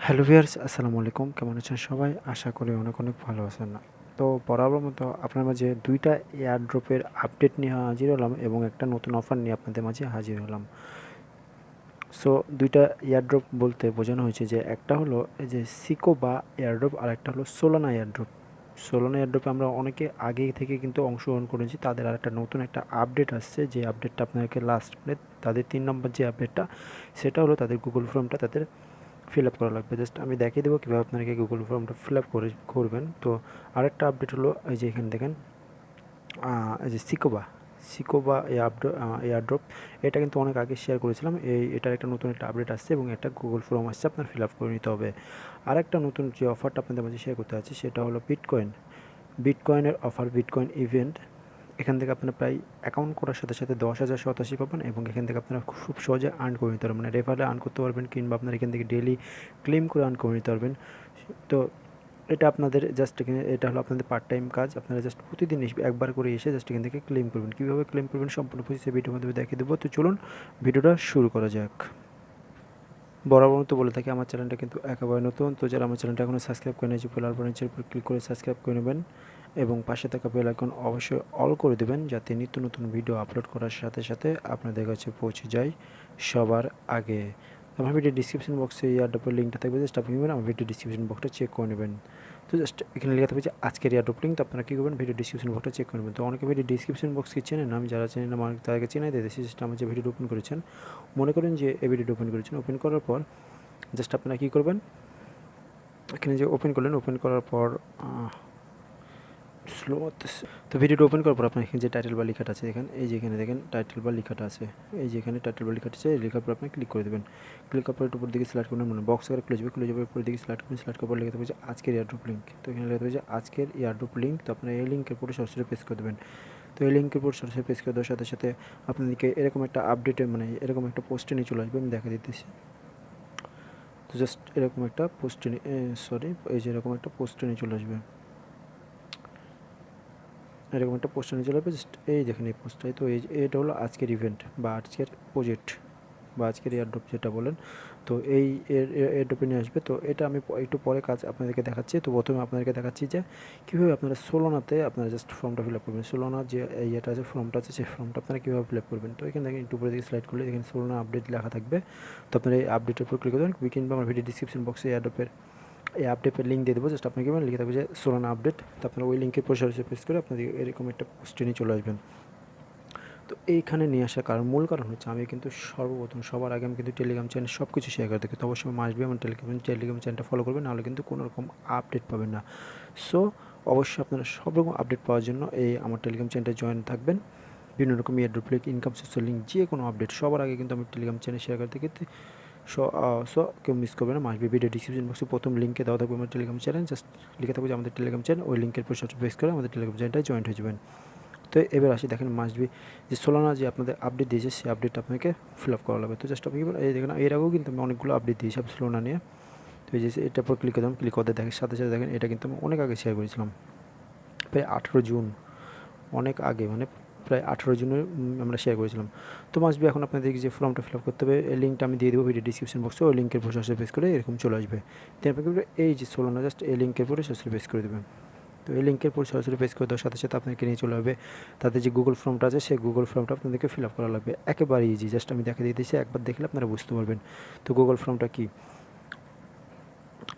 Hello viewers, আসসালামু আলাইকুম। কেমন আছেন সবাই? আশা করি অনেক অনেক ভালো আছেন। তো বরাবর মতো আপনার মাঝে ২ টা এয়ারড্রপের আপডেট নিয়ে হাজির হলাম এবং একটা নতুন অফার নিয়ে আপনাদের মাঝে হাজির হলাম। সো ২ টা এয়ারড্রপ বলতে বোঝানো হয়েছে যে একটা হলো এই যে সিকোবা এয়ারড্রপ আর একটা হলো সোলানা এয়ারড্রপ। সোলানা এয়ারড্রপে আমরা অনেকে আগে থেকে কিন্তু অংশগ্রহণ করেছি। তাদের আরেকটা নতুন একটা আপডেট আসছে, যে আপডেটটা আপনাকে লাস্ট মানে তাদের ৩ নম্বর যে আপডেটটা, সেটা হলো তাদের গুগল ফর্মটা তাদের ফিল আপ করা লাগবে। জাস্ট আমি দেখিয়ে দেবো কীভাবে আপনাকে গুগল ফর্মটা ফিল আপ করবেন। তো আরেকটা আপডেট হলো এই যে এখানে দেখেন, এই যে সিকোবা এয়ারড্রপ, এটা কিন্তু অনেক আগে শেয়ার করেছিলাম। এটার একটা নতুন একটা আপডেট আসছে এবং একটা গুগল ফর্ম আসছে, আপনার ফিল আপ করে নিতে হবে। আরেকটা নতুন যে অফারটা আপনাদের মাঝে শেয়ার করতে আছে সেটা হলো বিটকয়েনের অফার, বিটকয়েন ইভেন্ট। এখান থেকে আপনারা প্রায় অ্যাকাউন্ট করার সাথে সাথে 10,000 শতাংশী পাবেন এবং এখান থেকে আপনারা খুব সহজে আর্ন করে নিতে পারবেন, মানে রেফারে আর্ন করতে পারবেন, কিংবা আপনার এখান থেকে ডেইলি ক্লেম করে আর্ন করে নিতে পারবেন। তো এটা আপনাদের জাস্ট এখানে, এটা হলো আপনাদের পার্ট টাইম কাজ। আপনারা জাস্ট প্রতিদিন একবার করে এসে জাস্ট এখান থেকে ক্লেম করবেন। কীভাবে ক্লেম করবেন সম্পূর্ণ প্রসেস ভিডিওর মাধ্যমে দেখিয়ে দেবো। তো চলুন ভিডিওটা শুরু করা যাক। বরাবর মতো বলে থাকি, আমার চ্যানেলটা কিন্তু একেবারে নতুন। তো যারা আমার চ্যানেলটা এখনও সাবস্ক্রাইব করে নিয়েছে, ফলোয়ার বাটনের উপর ক্লিক করে সাবস্ক্রাইব করে নেবেন এবং পাশে থাকা বেল আইকন অবশ্যই অল করে দেবেন, যাতে নিত্য নতুন ভিডিও আপলোড করার সাথে সাথে আপনাদের কাছে পৌঁছে যায় সবার আগে। আমার ভিডিও ডিসক্রিপশন বক্সে এয়ারড্রপের লিঙ্কটা থাকবে, জাস্ট আপনি আমার ভিডিও ডিসক্রিপশন বক্সটা চেক করে নেবেন। তো জাস্ট এখানে লেখা থাকবে যে আজকের এয়ারড্রপ লিঙ্ক। তো আপনারা কী করবেন, ভিডিও ডিসক্রিপশন বক্সটা চেক করে নেবেন। তো অনেকে ভিডিও ডিসক্রিপশন বক্স কি চেনেন, আমি যারা চেনেন আমার তাদেরকে চেনাই দিয়েছি। জাস্ট আমার যে ভিডিও ওপেন করেছেন, মনে করেন যে এই ভিডিওটা ওপেন করেছেন, ওপেন করার পর জাস্ট আপনারা কী করবেন, এখানে যে ওপেন করলেন, ওপেন করার পর স্লো হতেছে। তো ভিডিওটা ওপেন করার পর আপনার এখানে যে টাইটেল বা লেখাটা আছে, এখানে এই যে এখানে দেখেন টাইটেল বা লেখাটা আছে, এই যে এখানে টাইটেল বা লেখাটা আছে, এই লেখার পর আপনি ক্লিক করে দেবেন। ক্লিক করার পর একটু উপর দিকে সিলেক্ট করবেন, মানে বক্স আকারে খুলে যাবে, খুলে যাবে উপর দিকে সিলেক্ট করবেন। সিলেক্ট করার পর লেখা থাকবে যে আজকের এয়ারড্রপ লিঙ্ক। তো এখানে লেখা থাকবে যে আজকের এয়ারড্রপ লিঙ্ক। তো আপনারা এই লিঙ্কের উপরে সরাসরি পেজ করে দেবেন। তো এই লিঙ্কের উপর সরাসরি পেজ করে দেওয়ার সাথে সাথে আপনাদেরকে এরকম একটা আপডেটে, মানে এরকম একটা পোস্টে নিয়ে চলে আসবে। আমি দেখা দিতেছি। তো জাস্ট এরকম একটা পোস্টে এই যে এরকম একটা পোস্টে নিয়ে চলে আসবে, এরকম একটা পোস্টার নিয়ে চলে আসবে। জাস্ট এই দেখেন এই পোস্টটাই। তো এটা হলো আজকের ইভেন্ট বা আজকের প্রজেক্ট বা আজকের এয়ারড্রপ যেটা বলেন। তো এই এয়ারড্রপে নিয়ে আসবে। তো এটা আমি একটু পরে কাজ আপনাদেরকে দেখাচ্ছি। তো প্রথমে আপনাদেরকে দেখাচ্ছি যে কীভাবে আপনারা সোলোনাতে আপনারা জাস্ট ফর্মটা ফিল আপ করবেন। সোলোনার যে ইয়েটা আছে, ফর্মটা আছে, সেই ফর্মটা আপনারা কীভাবে ফিল আপ করবেন। তো এখানে দেখেন একটু উপরে দিকে স্লাইড করলে এখানে সোলোনা আপডেট লেখা থাকবে। তো আপনারা এই আপডেটের উপর ক্লিক করবেন, কিংবা আমার ভিডিও ডিসক্রিপশন বক্সে এয়ারড্রপের এই আপডেটের লিঙ্ক দিয়ে দেবো। জাস্ট আপনি কীভাবে লিখে থাকবে যে সোলানা আপডেট। তো আপনারা ওই লিঙ্কের পর সরাসরি প্রেস করে আপনাদের এরকম একটা পোস্টে নিয়ে চলে আসবেন। তো এইখানে নিয়ে আসার মূল কারণ হচ্ছে, আমি কিন্তু সর্বপ্রথম সবার আগে আমি কিন্তু টেলিগ্রাম চ্যানেল সব কিছু শেয়ার করে থাকি। তো অবশ্যই মাসবি আমার টেলিগ্রাম চ্যানেলটা ফলো করবেন, নাহলে কিন্তু কোনো রকম আপডেট পাবেন না। সো অবশ্যই আপনারা সব রকম আপডেট পাওয়ার জন্য এই আমার টেলিগ্রাম চ্যানেলটা জয়েন থাকবেন। বিভিন্ন রকম এয়ারড্রপ লিঙ্ক, ইনকাম সোর্সের লিঙ্ক, যে কোনো আপডেট সবার আগে কিন্তু আমি টেলিগ্রাম চ্যানেল শেয়ার করে থাকি। সো কেউ মিস করবে না। মাসবি ভিডিও ডিসক্রিপশন বক্সে প্রথম লিঙ্কে দেওয়া থাকবে আমার টেলিগ্রাম চ্যানেল। জাস্ট লিখে থাকবে যে আমাদের টেলিগ্রাম চ্যানেল, ওই লিঙ্কের পর সাথে প্রেস করে আমাদের টেলিগ্রাম চ্যানেলটায় জয়েন্ট হয়ে যাবেন। তো এবার আসি, দেখেন মাসবি যে সোলানা যে আপনাদের আপডেট দিয়েছে, সেই আপডেটটা আপনাকে ফিল আপ করা লাগবে। তো জাস্ট আপনি এই দেখেন, এর আগেও কিন্তু আমি অনেকগুলো আপডেট দিয়েছি সোলানা নিয়ে। তো এই যে এটার পর ক্লিক করলাম, ক্লিক করতে দেখেন সাথে সাথে দেখেন এটা কিন্তু আমি অনেক আগে শেয়ার করেছিলাম, প্রায় 18 জুন, অনেক আগে, মানে প্রায় 18 জুনে আমরা শেয়ার করেছিলাম। তো মাসবি এখন আপনাদেরকে যে ফর্মটা ফিল আপ করতে হবে, এই লিঙ্কটা আমি দিয়ে দেবো ভিডিও ডিসক্রিপশন বক্সে। ওই লিঙ্কের উপর সরাসরি প্রেস করে এরকম চলে আসবে। তো আপনাকে এই যে সোলানা, জাস্ট এই লিঙ্কের উপরে সরাসরি প্রেস করে দেবেন। তো এই লিঙ্কের উপর সরাসরি প্রেস করে দেওয়ার সাথে সাথে আপনাকে নিয়ে চলে হবে তাদের যে গুগল ফর্মটা আছে, সেই গুগল ফর্মটা আপনাদেরকে ফিল আপ করা লাগবে। একেবারে ইজি, জাস্ট আমি দেখা দিতেছি, একবার দেখলে আপনারা বুঝতে পারবেন। তো গুগল ফর্মটা কী,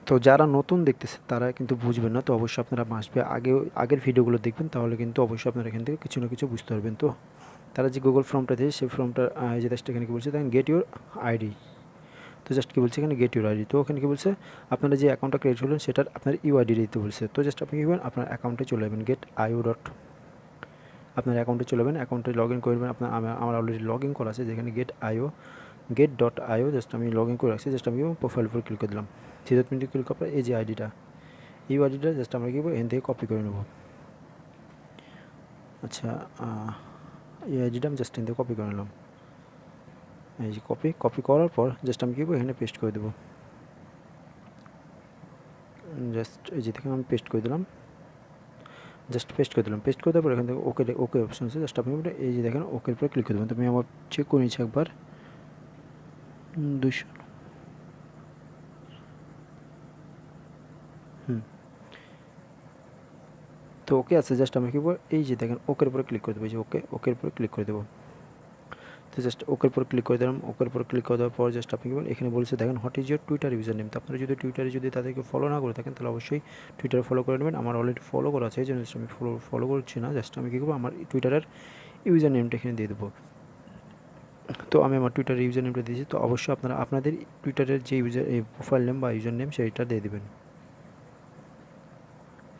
তো যারা নতুন দেখতেছে তারা কিন্তু বুঝবেন না। তো অবশ্যই আপনারা মাসবে আগের ভিডিওগুলো দেখবেন, তাহলে কিন্তু অবশ্যই আপনারা এখান থেকে কিছু না কিছু বুঝতে পারবেন। তো তারা যে গুগল ফর্মটা দিয়ে, সেই ফর্মটা যে জাস্ট এখানে কী বলছে দেখেন, গেট ইউর আইডি। তো জাস্ট কী বলছে এখানে, গেট ইউর আইডি। তো ওখানে কী বলছে, আপনারা যে অ্যাকাউন্টটা ক্রিয়েট করলেন সেটার আপনার ইউআইডি দিতে বলছে। তো জাস্ট আপনি কী করবেন, আপনার অ্যাকাউন্টে চলে যাবেন, গেট আইও ডট, আপনার অ্যাকাউন্টে চলে যাবেন, অ্যাকাউন্টে লগ ইন করবেন। আমার অলরেডি লগ ইন করা আছে, যেখানে গেট ডট আইও, জাস্ট আমি লগ ইন করে রাখছি। জাস্ট আমি প্রোফাইল উপর ক্লিক করে দিলাম। 3 মিনিট ক্লিক করার পর এই যে আইডিটা, এই আইডিটা জাস্ট আমরা কী করবো, এখান থেকে কপি করে নেব। আচ্ছা, এই আইডিটা আমি জাস্ট এখান থেকে কপি করে নিলাম। এই যে কপি করার পর জাস্ট আমি কী করবো, এখানে পেস্ট করে দেবো। জাস্ট এই যে দেখেন আমি পেস্ট করে দিলাম, জাস্ট পেস্ট করে দিলাম। পেস্ট করে দেওয়ার পর এখান থেকে ওকে অপশন আছে, জাস্ট আপনি এই যে দেখেন ওকের উপরে ক্লিক করে দেবেন। তো আমি আমার চেক করে নিচ্ছি একবার, 200 তো ওকে আছে, জাস্ট আমি কী করবো, এই যে দেখেন ওকের উপরে ক্লিক করে দেবো, এই যে ওকের উপরে ক্লিক করে দেবো। তো জাস্ট ওকের উপর ক্লিক করে দিলাম। ওকের উপর ক্লিক করে দেওয়ার পর জাস্ট আপনি এখানে বলছে দেখেন what is your Twitter user name. তো আপনারা যদি টুইটারে যদি তাদেরকে ফলো না করে থাকেন তাহলে অবশ্যই টুইটারে ফলো করে নেবেন। আমার অলরেডি ফলো করা আছে, এই জন্য আমি ফলো করছি না। জাস্ট আমি কী করবো, আমার টুইটারের ইউজার নেমটা এখানে দিয়ে দেবো। তো আমি আমার টুইটারের ইউজার নেমটা দিয়েছি। তো অবশ্যই আপনারা আপনাদের টুইটারের যে প্রোফাইল নেম বা ইউজার নেম সেইটা দিয়ে দেবেন।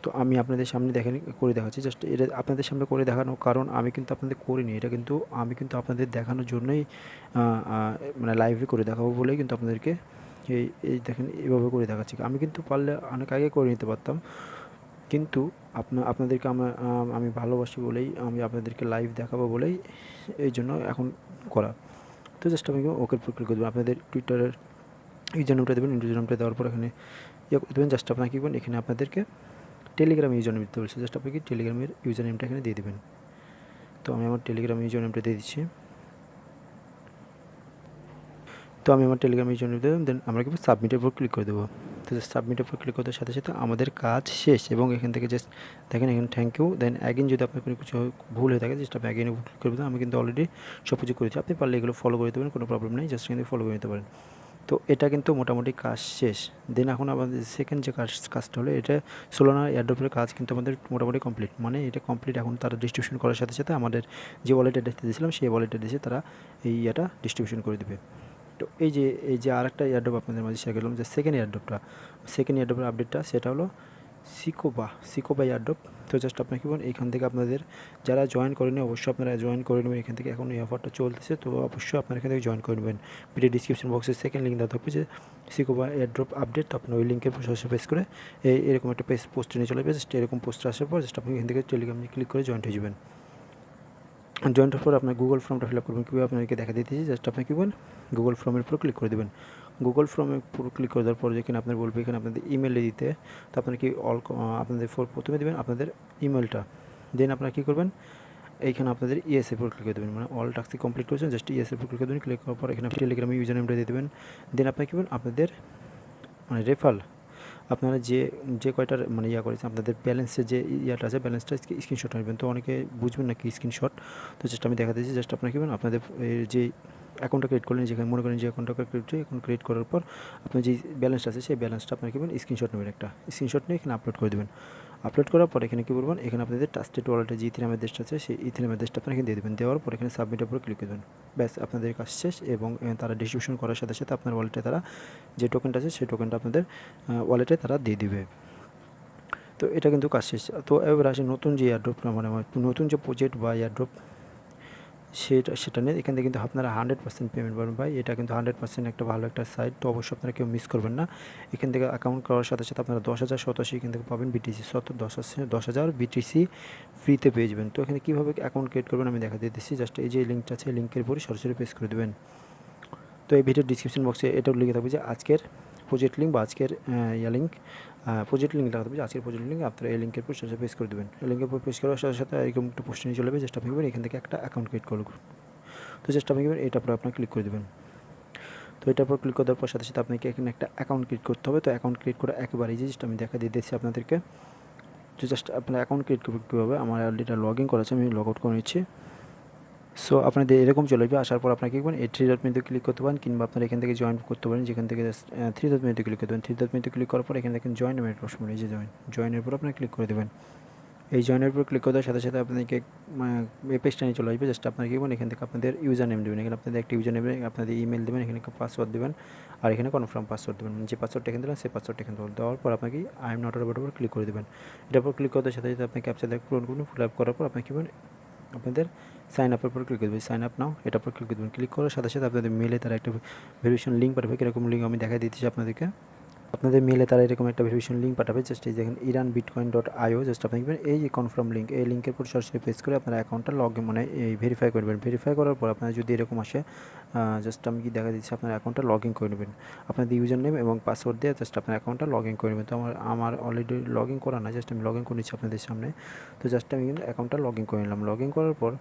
তো আমি আপনাদের সামনে করে দেখাচ্ছি। জাস্ট এটা আপনাদের সামনে করে দেখানোর কারণ আমি কিন্তু আপনাদের করিনি, এটা কিন্তু আমি কিন্তু আপনাদের দেখানোর জন্যই মানে লাইভে করে দেখাবো বলেই কিন্তু আপনাদেরকে এই দেখেন এভাবে করে দেখাচ্ছি। আমি কিন্তু পারলে অনেক আগে করে নিতে পারতাম, কিন্তু আপনাদেরকে আমি ভালোবাসি বলেই আমি আপনাদেরকে লাইভ দেখাবো বলেই এই জন্য এখন করা। তো জাস্ট আমি ওকে ক্লিক করে দেবেন। আপনাদের টুইটারের ইউজার নেমটা দেবেন। ইউজার নেমটা দেওয়ার পর এখানে দেবেন। জাস্ট আপনাকে কী করবেন, এখানে আপনাদেরকে টেলিগ্রাম ইউজার নেম দিতে বলছে। জাস্ট আপনি কি টেলিগ্রামের ইউজার নেমটা এখানে দিয়ে দেবেন। তো আমি আমার টেলিগ্রাম ইউজার নেমটা দিয়ে দিচ্ছি। তো আমি আমার টেলিগ্রাম ইউজার নেম দেবেন, দেন আমরা কি সাবমিটের উপর ক্লিক করে দেবো। তো জাস্ট সাবমিটের উপর ক্লিক করার সাথে সাথে আমাদের কাজ শেষ। এবং এখান থেকে জাস্ট দেখেন এখানে থ্যাংক ইউ, দেন অ্যাগেন যদি আপনার কোনো কিছু ভুল হয়ে থাকে জাস্ট আপনি অ্যাগেন উপর ক্লিক করে দেবেন। আমি কিন্তু অলরেডি সব কিছু করেছি, আপনি পারলে এগুলো ফলো করে দেবেন, কোনো প্রবলেম নেই, জাস্ট কিন্তু ফলো করে নিতে পারেন। তো এটা কিন্তু মোটামুটি কাজ শেষ। দেন এখন আমাদের সেকেন্ড যে কাজটা হলো, এটা সোলানা এয়ারড্রপের কাজ কিন্তু আমাদের মোটামুটি কমপ্লিট। মানে এটা কমপ্লিট। এখন তারা ডিস্ট্রিবিউশন করার সাথে সাথে আমাদের যে ওয়ালেট অ্যাড্রেসটা দিয়েছিলাম সেই ওয়ালেট অ্যাড্রেসে তারা এই ইয়েটা ডিস্ট্রিবিউশন করে দেবে। তো এই যে আরেকটা এয়ারড্রপ আপনাদের মাঝে শেয়ার করলাম, যে সেকেন্ড এয়ারড্রপের আপডেটটা, সেটা হলো সিকোবা এয়ারড্রপ। তো জাস্ট আপনাকে বলুন, এইখান থেকে আপনাদের যারা জয়েন করেনি অবশ্যই আপনারা জয়েন করে নেবেন এখান থেকে। এখন এই অফারটা চলতেছে, তো অবশ্যই আপনারা এখান থেকে জয়েন করে নেবেন। ভিডিও ডিসক্রিপশন বক্সে সেকেন্ড লিঙ্ক দেওয়া থাকবে যে সিকোবা এয়ারড্রপ আপডেট। তো আপনি ওই লিঙ্কের সরাসরি প্রেস করে এরকম একটা পোস্টে নিয়ে চলে যাবে। জাস্ট এরকম পোস্ট আসার পর জাস্ট আপনি এখান থেকে টেলিগ্রামে ক্লিক করে জয়েন হয়ে যাবেন। জয়েন্ট হওয়ার পর আপনার গুগল ফর্মটা ফিল আপ করবেন। কীভাবে আপনাদেরকে দেখা দিতেছি, জাস্ট আপনি কী করবেন, গুগল ফর্মের উপর ক্লিক করে দেবেন। গুগল ফর্মের উপর ক্লিক করে দেওয়ার পর যেখানে আপনার বলবে এখানে আপনাদের ইমেলে দিতে। তো আপনার কি আপনাদের প্রথমে দেবেন আপনাদের ইমেলটা। দেন আপনারা কী করবেন, এইখানে আপনাদের ইএসএর উপর ক্লিক করে দেবেন। মানে অল টাস্ক কমপ্লিট করেছেন, জাস্ট ইএসএর উপর ক্লিক করে দেবেন। ক্লিক করার পর এখানে টেলিগ্রামে ইউজার নেমটা দিয়ে দেবেন। দেন আপনার কী করবেন, আপনাদের মানে রেফারেল আপনারা যে কয়টার মানে করেছেন আপনাদের ব্যালেন্সের যে ইয়াটা আছে ব্যালেন্সটা স্ক্রিনশট নেবেন। তো অনেকে বুঝবেন না কি স্ক্রিনশট, তো জাস্ট আমি দেখা দিচ্ছি। জাস্ট আপনারা কী করবেন, আপনাদের যে অ্যাকাউন্টটা ক্রিয়েট করলেন, যেখানে মনে করেন যে অ্যাকাউন্টটা ক্রিয়েট করার পর আপনার যে ব্যালেন্সটা আছে সেই ব্যালেন্সটা আপনারা কী করবেন, স্ক্রিনশট নেবেন, একটা স্ক্রিনশট নিয়ে এখানে আপলোড করে দেবেন। আপলোড করার পর এখানে কী করবেন, এখানে আপনাদের ট্রাস্টেড ওয়ালেটে যে ইথেরিয়াম অ্যাড্রেসটা আছে সেই ইথেরিয়াম অ্যাড্রেসটা আপনারা এখানে দিয়ে দেবেন। দেওয়ার পর এখানে সাবমিটের উপর ক্লিক করবেন। ব্যাস আপনাদের কাজ শেষ। এবং তারা ডিস্ট্রিবিউশন করার সাথে সাথে আপনার ওয়ালেটে তারা যে টোকেনটা আছে সেই টোকেনটা আপনাদের ওয়ালেটে তারা দিয়ে দিবে। তো এটা কিন্তু কাজ শেষ। তো এবার আসে নতুন যে এয়ারড্রপটা, মানে নতুন যে প্রজেক্ট বা এয়ারড্রপ সেটা নিয়ে এখান থেকে কিন্তু আপনারা 100% পেমেন্ট পাবেন ভাই। এটা কিন্তু 100% একটা ভালো একটা সাইট। তো অবশ্যই আপনারা কেউ মিস করবেন না। এখান থেকে অ্যাকাউন্ট করার সাথে সাথে আপনারা 10,000 87 এখান থেকে পাবেন বিটিসি 10,000 বিটিসি ফ্রিতে পেয়ে যাবেন। তো এখানে কীভাবে অ্যাকাউন্ট ক্রিয়েট করবেন আমি দেখা দিতেছি। জাস্ট এই যে লিঙ্কটা আছে লিঙ্কের উপরে সরাসরি প্রেস করে দেবেন। তো এই ভিডিওর ডিসক্রিপশন বক্সে এটাও লিখে থাকবে যে আজকের প্রজেক্ট লিঙ্ক বা আজকের লিঙ্ক, প্রজেক্ট লিঙ্ক লাগবে যে আজকের প্রজেক্ট লিঙ্ক আপনারা এই লিঙ্কের উপর সরাসরি প্রেস করে দেবেন। এই লিঙ্কের উপর প্রেস করার সাথে সাথে এরকম একটা পোস্ট নিয়ে চলে যাবে। জাস্ট আপনি এখান থেকে একটা অ্যাকাউন্ট ক্রিয়েট করুন। তো জাস্ট আপনি এটার উপর আপনার ক্লিক করে দেবেন। তো এটার উপর ক্লিক করার পর সাথে সাথে আপনাকে এখানে একটা অ্যাকাউন্ট ক্রিয়েট করতে হবে। তো অ্যাকাউন্ট ক্রিয়েট করা একেবারে ইজি, জাস্ট আমি দেখা দিয়েছি আপনাদেরকে। তো জাস্ট আপনার অ্যাকাউন্ট ক্রিয়েট করবে কীভাবে, আমার অলরেডি লগ ইন করা আছে, আমি লগ আউট করে নিচ্ছি। সো আপনাদের এরকম চলে আসবে। আসার পর আপনাকে কি করবেন, এই 3 ডট মেনুতে ক্লিক করতে পারেন, কিংবা আপনারা এখান থেকে জয়েন করতে পারেন। যেখান থেকে জাস্ট 3 ডট মেনুতে ক্লিক করতে পারেন। 3 ডট মেনুতে ক্লিক করার পর এখানে দেখেন জয়েন নামের একটা অপশন, এই যে জয়েনের উপর আপনারা ক্লিক করে দেবেন। এই জয়েনের উপর ক্লিক করার সাথে সাথে আপনাদেরকে এই পেজটা নিয়ে চলে আসবে। জাস্ট আপনারা কি করবেন, এখান থেকে আপনাদের ইউজার নেম দেবেন। এখানে আপনাদের একটা ইউজার নেম, আপনাদের ইমেল দেবেন, এখানে পাসওয়ার্ড দেবেন, আর এখানে কনফার্ম পাসওয়ার্ড দেবেন। যে পাসওয়ার্ডটা এখানে দিলেন সেই পাসওয়ার্ডটা এখানে দেওয়ার পর আপনাকে আই এম নট এর উপর ক্লিক করে দেবেন। এটার উপর ক্লিক করার সাথে সাথে আপনি ক্যাপচা পূরণ করুন। ফিল আপ করার পর আপনি কী করবেন, আপনাদের সাইন আপের উপর ক্লিক করবেন। সাইন আপ নাও এটার উপর ক্লিক করবেন। ক্লিক করার সাথে সাথে আপনাদের মেলে তারা একটা ভেরিফিকেশন লিঙ্ক পাঠাবে। কীরকম লিঙ্ক আমি দেখাই দিতেছি আপনাদেরকে। আপনাদের মেলে তারা এরকম একটা ভেরিফিকেশন লিঙ্ক পাঠাবে। জাস্ট এই দেখেন Earnbitcoin.io, জাস্ট আপনি এই যে কনফার্ম লিঙ্ক, এই লিঙ্কের উপর সরাসরি প্রেস করে আপনার অ্যাকাউন্টটা মানে এই ভেরিফাই করবেন। ভেরিফাই করার পর আপনার যদি এরকম আসে, জাস্ট আমি কি দেখা দিচ্ছি, আপনার অ্যাকাউন্টটা লগ ইন করে নেবেন। আপনাদের ইউজার নেম এবং পাসওয়ার্ড দিয়ে জাস্ট আপনার অ্যাকাউন্টটা লগ ইন করে নেবেন। তো আমার অলরেডি লগ ইন করা না, জাস্ট আমি লগ ইন করে নিচ্ছি আপনাদের সামনে। তো জাস্ট আমি কিন্তু অ্যাকাউন্টটা লগ ইন করে নিলাম। লগ ইন করার পর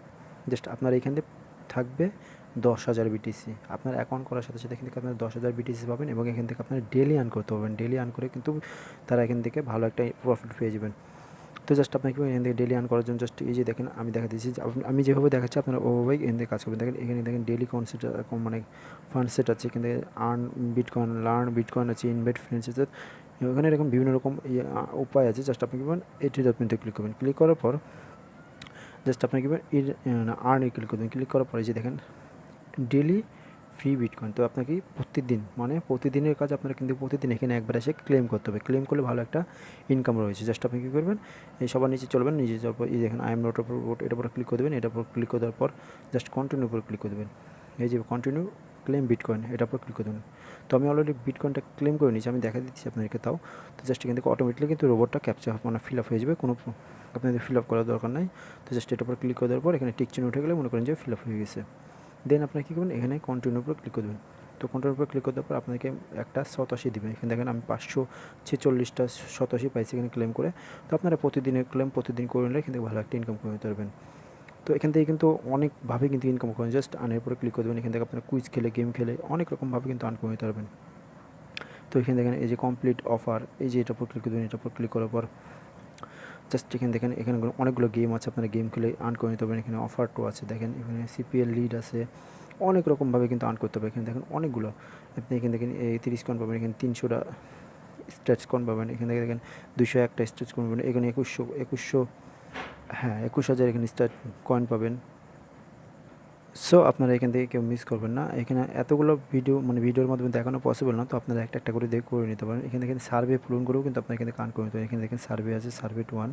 জাস্ট আপনার এখান থেকে থাকবে 10,000 বিটিসি। আপনার অ্যাকাউন্ট করার সাথে সাথে এখান থেকে আপনার 10,000 বিটিসি পাবেন এবং এখান থেকে আপনার ডেলি আর্ন করতে পারবেন। ডেলি আর্ন করে কিন্তু তারা এখান থেকে ভালো একটা প্রফিট পেয়ে যাবেন। তো জাস্ট আপনাকে এখান থেকে ডেলি আর্ন করার জন্য জাস্ট এই যে দেখেন আমি দেখা দিচ্ছি যে আমি যেভাবে দেখাচ্ছি আপনারা ওভাবেই এখান থেকে কাজ করবেন। দেখেন এখানে দেখেন ডেলি কনসেপ্ট মানে ফান্ড সেট আছে, এখান থেকে আর্ন বিটকয়েন, লার্ন বিটকয়েন আছে, ইনভেস্ট ফিন্যান্স, ওখানে এরকম বিভিন্ন রকম উপায় আছে। জাস্ট আপনি কি করবেন এটি আপনিতে ক্লিক করবেন। ক্লিক করার পর জাস্ট আপনি কি করবেন আর্ন ক্লিক করবেন। ক্লিক করার পরে যে দেখেন ডেলি ফ্রি বিটকয়েন। তো আপনাকে প্রতিদিন মানে প্রতিদিনের কাজ আপনারা কিন্তু প্রতিদিন এখানে একবার এসে ক্লেম করতে হবে। ক্লেম করলে ভালো একটা ইনকাম রয়েছে। জাস্ট আপনি কী করবেন, এই সবার নিচে চলবেন, নিচে যাওয়ার পর এই দেখেন আই এম নট রোবট, এটার উপর ক্লিক করে দেবেন। এটার উপর ক্লিক করে দেওয়ার পর জাস্ট কন্টিনিউর উপর ক্লিক করে দেবেন। এই যে কন্টিনিউ ক্লেম বিটকয়েন, এটার উপর ক্লিক করে দেবেন। তো আমি অলরেডি বিটকয়েনটা ক্লেম করে নিয়েছি, আমি দেখা দিচ্ছি আপনাদেরকে তাও। তো জাস্ট এখান থেকে অটোমেটিকলি কিন্তু রোবটটা ক্যাপচার মানে ফিল আপ হয়ে যাবে, কোনো আপনাদের ফিল আপ করার দরকার নাই। তো জাস্ট এটার উপর ক্লিক করে দেওয়ার পর এখানে টিক চিহ্ন উঠে গেলে মনে করেন যে ফিল আপ হয়ে গেছে। দেন আপনারা কী করবেন, এখানে কন্টিনিউর উপর ক্লিক করে দেবেন। তো কন্টিনিউর উপর ক্লিক করার পর আপনাকে একটা 87 দেবেন। এখানে দেখেন আমি 546টা 87 পাইছি এখানে ক্লেম করে। তো আপনারা প্রতিদিনের ক্লেম প্রতিদিন করে নিলে এখান থেকে ভালো একটা ইনকাম করতে পারবেন। তো এখান থেকে কিন্তু অনেকভাবে কিন্তু ইনকাম করেন। জাস্ট আর্নের উপরে ক্লিক করে দেবেন। এখান থেকে আপনারা কুইজ খেলে, গেম খেলে অনেক রকমভাবে কিন্তু আর্ন করতে পারবেন। তো এখানে দেখেন এই যে কমপ্লিট অফার, এই যে এটার উপর ক্লিক করে দেবেন। এটার উপর ক্লিক করার পর জাস্ট এখানে দেখেন এখানে অনেকগুলো গেম আছে, আপনারা গেম খেলে আর্ন করে নিতে পারবেন। এখানে অফার টু আছে, দেখেন এখানে সিপিএল লিড আছে, অনেক রকমভাবে কিন্তু আর্ন করতে হবে। এখানে দেখেন অনেকগুলো, আপনি এখানে দেখেন 30 কয়েন পাবেন, এখানে 300টা স্ট্রেচ কয়েন পাবেন, এখানে দেখেন 201টা স্ট্রেচ কয়েন পাবেন, এখানে 2100 হ্যাঁ 21,000 এখানে স্টার্ট কয়েন পাবেন। সো আপনারা এখান থেকে কেউ মিস করবেন না। এখানে এতগুলো ভিডিও মানে ভিডিওর মাধ্যমে দেখানো পসিবল না, তো আপনারা একটা একটা করে করে নিতে পারেন। এখানে দেখেন সার্ভে পূরণ করেও কিন্তু আপনারা এখানে কান করে নিতে পারেন। এখানে দেখেন সার্ভে আছে, সার্ভে টু 1,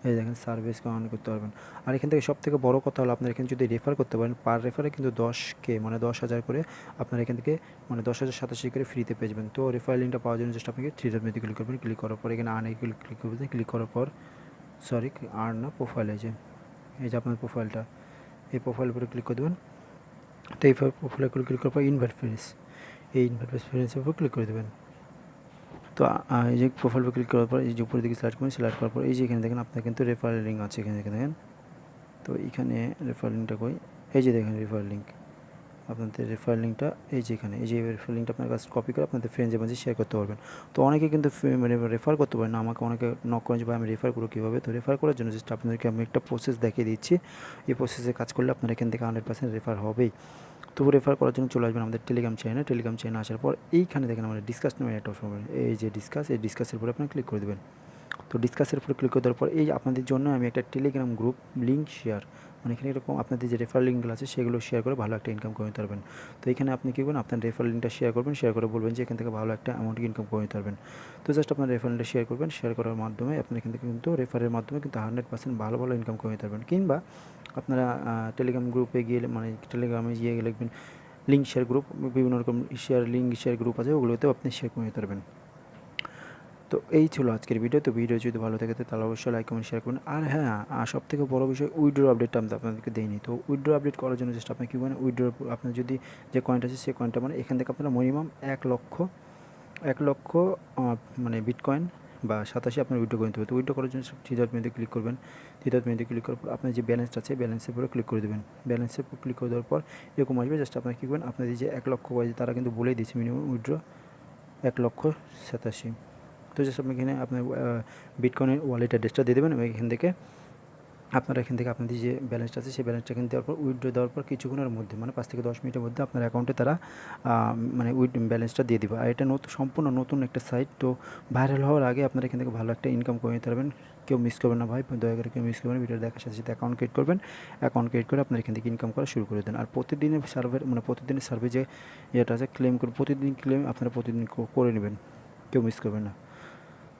এই দেখেন সার্ভিস অন করতে পারবেন। আর এখান থেকে সবথেকে বড় কথা হলো আপনারা এখানে যদি রেফার করতে পারেন, পার রেফারে কিন্তু 10K মানে 10,000 করে আপনারা এখান থেকে মানে 10,087 করে ফ্রিতে পেয়ে যাবেন। তো রেফার লিঙ্কটা পাওয়ার জন্য জাস্ট আপনাকে থ্রি ডট মেতে ক্লিক করবেন। ক্লিক করার পর এখানে আর্নে ক্লিক করবেন। ক্লিক করার পর সরি আর্ন না প্রোফাইল, এই যে আপনার প্রোফাইলটা, এই প্রোফাইলের উপরে ক্লিক করে দেবেন। তো এই প্রোফাইলে ক্লিক করার পর ইনভাইট ফ্রেন্ডস, এই ইনভাইট ফ্রেন্ডসের উপর ক্লিক করে দেবেন। তো এই যে প্রোফাইল ক্লিক করার পর এই যে উপরের দিকে সিলেক্ট করবেন। সিলেক্ট করার পর এই যে এখানে দেখেন আপনার কিন্তু রেফারেল লিঙ্ক আছে, এখানে দেখেন। তো এখানে রেফারেল লিঙ্কটা কই, এই যে দেখেন রেফারেল লিঙ্ক, আপনাদের রেফারেল লিঙ্কটা এই যে এখানে, এই যে রেফারেল লিঙ্কটা আপনার কাছে কপি করে আপনাদের ফ্রেন্ডসের মাঝে শেয়ার করতে পারবেন। তো অনেকে কিন্তু মানে রেফার করতে পারেন না, আমাকে অনেকে নক করেন যে ভাই আমি রেফার করবো কীভাবে। তো রেফার করার জন্য জাস্ট আপনাদেরকে আমি একটা প্রসেস দেখিয়ে দিচ্ছি। এই প্রসেসে কাজ করলে আপনার এখান থেকে 100% রেফার হবেই। তো রেফার করার জন্য চলে আসবেন আমাদের টেলিগ্রাম চ্যানেলে। টেলিগ্রাম চ্যানেলে আসার পর এইখানে দেখেন আমাদের ডিসকাস নামে একটা অপশন পাবেন, এই যে ডিসকাস, এই ডিসকাসের উপরে আপনি ক্লিক করে দেবেন। তো ডিসকাসের উপরে ক্লিক করে দেওয়ার পর এই আপনাদের জন্য আমি একটা টেলিগ্রাম গ্রুপ লিঙ্ক শেয়ার, মানে এখানে এরকম আপনাদের যে রেফার লিঙ্কগুলো আছে সেগুলো শেয়ার করে ভালো একটা ইনকাম করে নিতে পারবেন। তো এখানে আপনি কী করবেন, আপনার রেফার লিঙ্কটা শেয়ার করবেন, শেয়ার করে বলবেন যে এখান থেকে ভালো একটা অ্যামাউন্ট ইনকাম করে নিতে পারবেন। তো জাস্ট আপনার রেফার লিঙ্কটা শেয়ার করবেন, শেয়ার করার মাধ্যমে আপনি এখান থেকে কিন্তু রেফারের মাধ্যমে কিন্তু 100% ভালো ভালো ইনকাম করে নিতে পারবেন। কিংবা আপনারা টেলিগ্রাম গ্রুপে গিয়ে মানে টেলিগ্রামে গিয়ে লিখবেন লিঙ্ক শেয়ার গ্রুপ, বিভিন্ন রকম লিঙ্ক শেয়ার গ্রুপ আছে, ওগুলোতেও আপনি শেয়ার করে নিতে পারবেন। তো এই ছিল আজকের ভিডিও। তো ভিডিও যদি ভালো থাকে তাহলে অবশ্যই লাইক কমেন্ট শেয়ার করুন। আর হ্যাঁ, সবথেকে বড় বিষয় উইথড্র আপডেটটা আমি আপনাদেরকে দেইনি। তো উইথড্র আপডেট করার জন্য জাস্ট আপনি কী করেন, উইথড্র আপনার যদি যে কয়েনটা আছে সেই কয়েনটা মানে এখান থেকে আপনারা মিনিমাম 1 লক্ষ মানে বিটকয়েন বা 87 আপনার উইথড্র করে নিতে হবে। তো উইথড্র করার জন্য থ্রি ডট মেনুতে ক্লিক করবেন। থ্রি ডট মেনুতে ক্লিক করার পর আপনার যে ব্যালেন্সটা আছে ব্যালেন্সের উপরে ক্লিক করে দেবেন। ব্যালেন্সের উপর ক্লিক করে দেওয়ার পর এরকম আসবে। জাস্ট আপনার কী করবেন, আপনাদের যে 1 লক্ষ আছে তারা কিন্তু বলেই দিয়েছে মিনিমাম উইথড্র 1,87,000। তো জাস্ট আপনি এখানে আপনার বিটকয়েনের ওয়ালেট অ্যাড্রেসটা দিয়ে দেবেন এবং এখান থেকে আপনাদের যে ব্যালেন্সটা আছে সেই ব্যালেন্সটা এখানে দেওয়ার পর উইথড্র দেওয়ার পর কিছুক্ষণের মধ্যে মানে 5 থেকে 10 মিনিটের মধ্যে আপনার অ্যাকাউন্টে তারা মানে ব্যালেন্সটা দিয়ে দেবে। আর এটা সম্পূর্ণ নতুন একটা সাইট। তো ভাইরাল হওয়ার আগে আপনারা এখান থেকে ভালো একটা ইনকাম করে নিতে পারবেন। কেউ মিস করবেন না ভাই, দয়া করে কেউ মিস করবেন না। ভিডিও দেখার সাথে সাথে অ্যাকাউন্ট ক্রিয়েট করবেন। অ্যাকাউন্ট ক্রিয়েট করে আপনার এখান থেকে ইনকাম করা শুরু করে দেন। আর প্রতিদিনের সার্ভে যে ইয়েটা আছে ক্লেম করে প্রতিদিন ক্লেম আপনারা প্রতিদিন করে নেবেন, কেউ মিস করবেন না।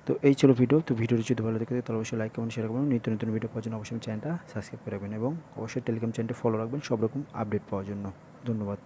তো এই ছিল ভিডিও। তো ভিডিওটি যদি ভালো দেখে তাহলে অবশ্যই লাইক কমেন্ট শেয়ার করবেন। নিত্য নতুন ভিডিও পাওয়ার জন্য অবশ্যই চ্যানেলটা সাবস্ক্রাইব করে রাখবেন এবং অবশ্যই টেলিগ্রাম চ্যানেলটি ফলো রাখবেন সব রকম আপডেট পাওয়ার জন্য। ধন্যবাদ।